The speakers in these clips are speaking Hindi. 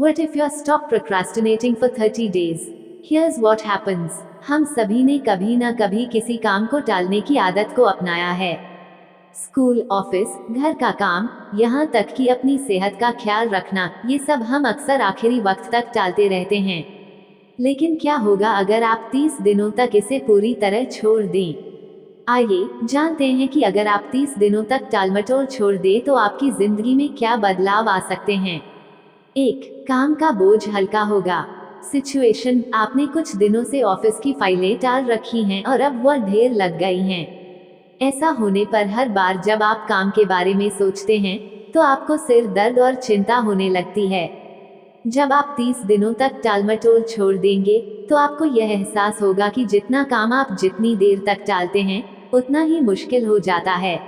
What if you're stop procrastinating for 30 days? Here's what happens. हम सभी ने कभी ना कभी किसी काम को टालने की आदत को अपनाया है। स्कूल, ऑफिस, घर का काम, यहाँ तक कि अपनी सेहत का ख्याल रखना, ये सब हम अक्सर आखिरी वक्त तक टालते रहते हैं। लेकिन क्या होगा अगर आप 30 दिनों तक इसे पूरी तरह छोड़ दें? आइए जानते हैं कि अगर आप 30 दिनों तक टालमटोल छोड़ दें तो आपकी जिंदगी में क्या बदलाव आ सकते हैं। 1. काम का बोझ हल्का होगा। सिचुएशन, आपने कुछ दिनों से ऑफिस की फाइलें टाल रखी हैं और अब वह ढेर लग गई हैं। ऐसा होने पर हर बार जब आप काम के बारे में सोचते हैं तो आपको सिर दर्द और चिंता होने लगती है। जब आप 30 दिनों तक टालमटोल छोड़ देंगे तो आपको यह एहसास होगा कि जितना काम आप जितनी देर तक टालते हैं उतना ही मुश्किल हो जाता है।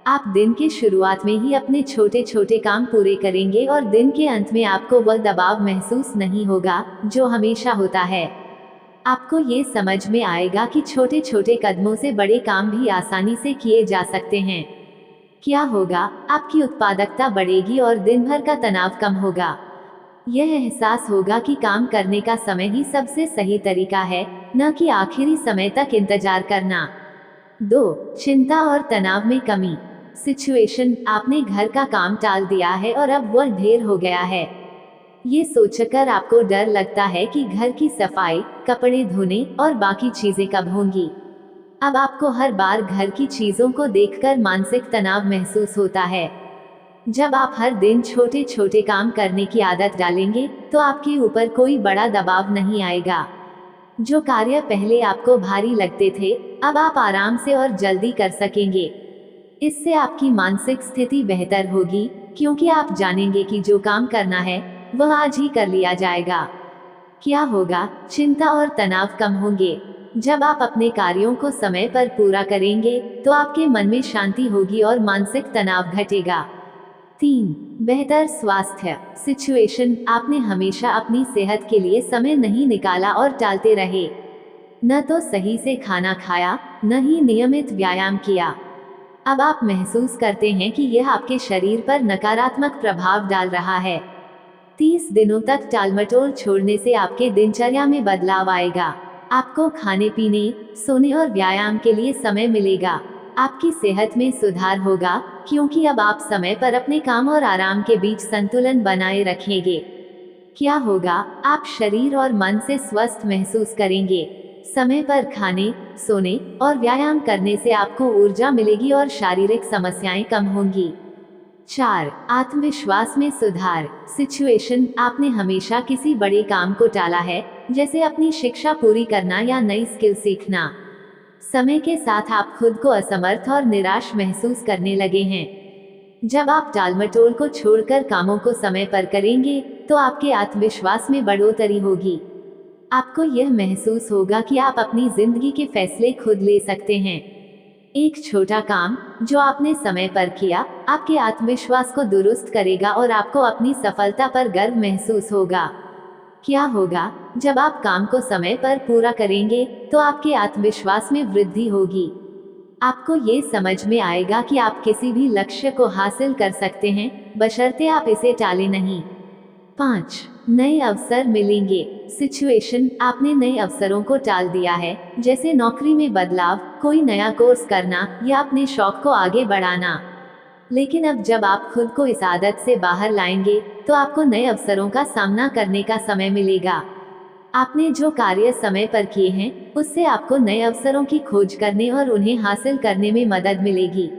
आप दिन की शुरुआत में ही अपने छोटे छोटे काम पूरे करेंगे और दिन के अंत में आपको वह दबाव महसूस नहीं होगा जो हमेशा होता है। आपको ये समझ में आएगा कि छोटे छोटे कदमों से बड़े काम भी आसानी से किए जा सकते हैं। क्या होगा? आपकी उत्पादकता बढ़ेगी और दिन भर का तनाव कम होगा। यह एहसास होगा कि काम करने का समय ही सबसे सही तरीका है, न कि आखिरी समय तक इंतजार करना। 2. चिंता और तनाव में कमी। सिचुएशन, आपने घर का काम टाल दिया है और अब वह ढेर हो गया है। ये सोचकर आपको डर लगता है कि घर की सफाई, कपड़े धोने और बाकी चीजें कब होंगी। अब आपको हर बार घर की चीजों को देखकर मानसिक तनाव महसूस होता है। जब आप हर दिन छोटे छोटे काम करने की आदत डालेंगे तो आपके ऊपर कोई बड़ा दबाव नहीं आएगा। जो कार्य पहले आपको भारी लगते थे, अब आप आराम से और जल्दी कर सकेंगे। इससे आपकी मानसिक स्थिति बेहतर होगी, क्योंकि आप जानेंगे कि जो काम करना है वह आज ही कर लिया जाएगा। क्या होगा? चिंता और तनाव कम होंगे। जब आप अपने कार्यों को समय पर पूरा करेंगे तो आपके मन में शांति होगी और मानसिक तनाव घटेगा। 3. बेहतर स्वास्थ्य। सिचुएशन, आपने हमेशा अपनी सेहत के लिए समय नहीं निकाला और टालते रहे। न तो सही से खाना खाया, न ही नियमित व्यायाम किया। अब आप महसूस करते हैं कि यह आपके शरीर पर नकारात्मक प्रभाव डाल रहा है। 30 दिनों तक टालमटोल छोड़ने से आपके दिनचर्या में बदलाव आएगा। आपको खाने पीने, सोने और व्यायाम के लिए समय मिलेगा। आपकी सेहत में सुधार होगा, क्योंकि अब आप समय पर अपने काम और आराम के बीच संतुलन बनाए रखेंगे। क्या होगा? आप शरीर और मन से स्वस्थ महसूस करेंगे। समय पर खाने, सोने और व्यायाम करने से आपको ऊर्जा मिलेगी और शारीरिक समस्याएं कम होंगी। 4. आत्मविश्वास में सुधार। सिचुएशन, आपने हमेशा किसी बड़े काम को टाला है, जैसे अपनी शिक्षा पूरी करना या नई स्किल सीखना। समय के साथ आप खुद को असमर्थ और निराश महसूस करने लगे हैं। जब आप टालमटोल को छोड़कर कामों को समय पर करेंगे तो आपके आत्मविश्वास में बढ़ोतरी होगी। आपको यह महसूस होगा कि आप अपनी जिंदगी के फैसले खुद ले सकते हैं। एक छोटा काम जो आपने समय पर किया आपके आत्मविश्वास को दुरुस्त करेगा और आपको अपनी सफलता पर गर्व महसूस होगा। क्या होगा? जब आप काम को समय पर पूरा करेंगे तो आपके आत्मविश्वास में वृद्धि होगी। आपको ये समझ में आएगा कि आप किसी भी लक्ष्य को हासिल कर सकते हैं, बशर्ते आप इसे टालें नहीं। 5. नए अवसर मिलेंगे। सिचुएशन, आपने नए अवसरों को टाल दिया है, जैसे नौकरी में बदलाव, कोई नया कोर्स करना या अपने शौक को आगे बढ़ाना। लेकिन अब जब आप खुद को इस आदत से बाहर लाएंगे तो आपको नए अवसरों का सामना करने का समय मिलेगा। आपने जो कार्य समय पर किए हैं उससे आपको नए अवसरों की खोज करने और उन्हें हासिल करने में मदद मिलेगी।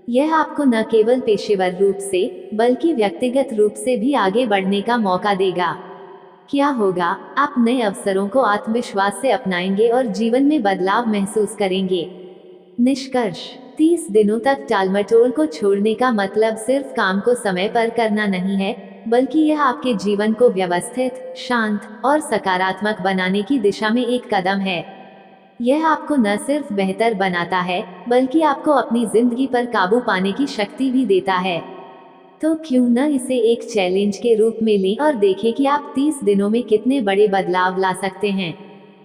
यह आपको न केवल पेशेवर रूप से बल्कि व्यक्तिगत रूप से भी आगे बढ़ने का मौका देगा। क्या होगा? आप नए अवसरों को आत्मविश्वास से अपनाएंगे और जीवन में बदलाव महसूस करेंगे। निष्कर्ष, 30 दिनों तक टालमटोल को छोड़ने का मतलब सिर्फ काम को समय पर करना नहीं है, बल्कि यह आपके जीवन को व्यवस्थित, शांत और सकारात्मक बनाने की दिशा में एक कदम है। यह आपको न सिर्फ बेहतर बनाता है, बल्कि आपको अपनी जिंदगी पर काबू पाने की शक्ति भी देता है। तो क्यों न इसे एक चैलेंज के रूप में लें और देखें कि आप 30 दिनों में कितने बड़े बदलाव ला सकते हैं।